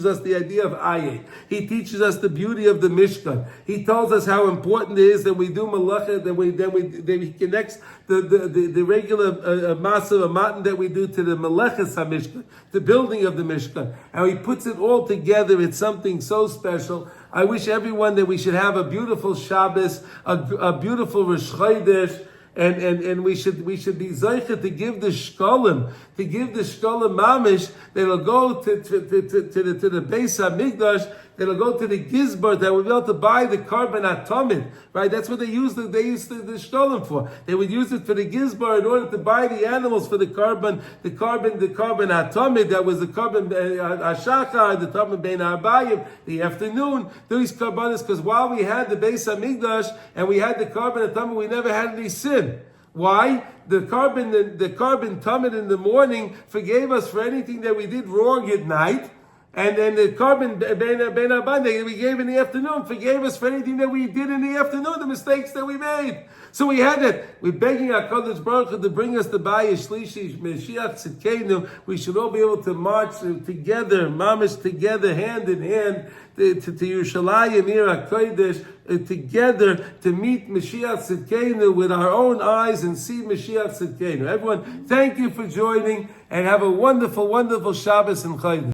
us the idea of Ayeh. He teaches us the beauty of the Mishkan. He tells us how important it is that we do malacha, that he connects the regular masa matan that we do to the malachas HaMishkan, the building of the Mishkan. And he puts it all together. It's something so special. I wish everyone that we should have a beautiful Shabbos, a beautiful Rosh Chodesh. And we should be zeicha to give the shkolim mamish that'll go to the Beis Hamikdash, that'll go to the Gizbar, that will be able to buy the carbon atomid, right? That's what they used the shkolim for. They would use it for the Gizbar in order to buy the animals for the carbon atomid. That was the carbon ashachar, the carbon bein ha'arbayim, the afternoon. These carbonas, because while we had the Beis Hamikdash and we had the carbon atomid, we never had any sin. Why? The carbon tamid in the morning forgave us for anything that we did wrong at night, and then the carbon ben that we gave in the afternoon forgave us for anything that we did in the afternoon, the mistakes that we made. So we had that. We're begging our Kodesh Baruch Hu to bring us the Bayis Shlishi Mashiach Tzidkenu. We should all be able to march together, mamish together, hand in hand, to Yerushalayim, Ir HaKodesh, together to meet Mashiach Tzidkenu with our own eyes and see Mashiach Tzidkenu. Everyone, thank you for joining and have a wonderful, wonderful Shabbos and Chodesh.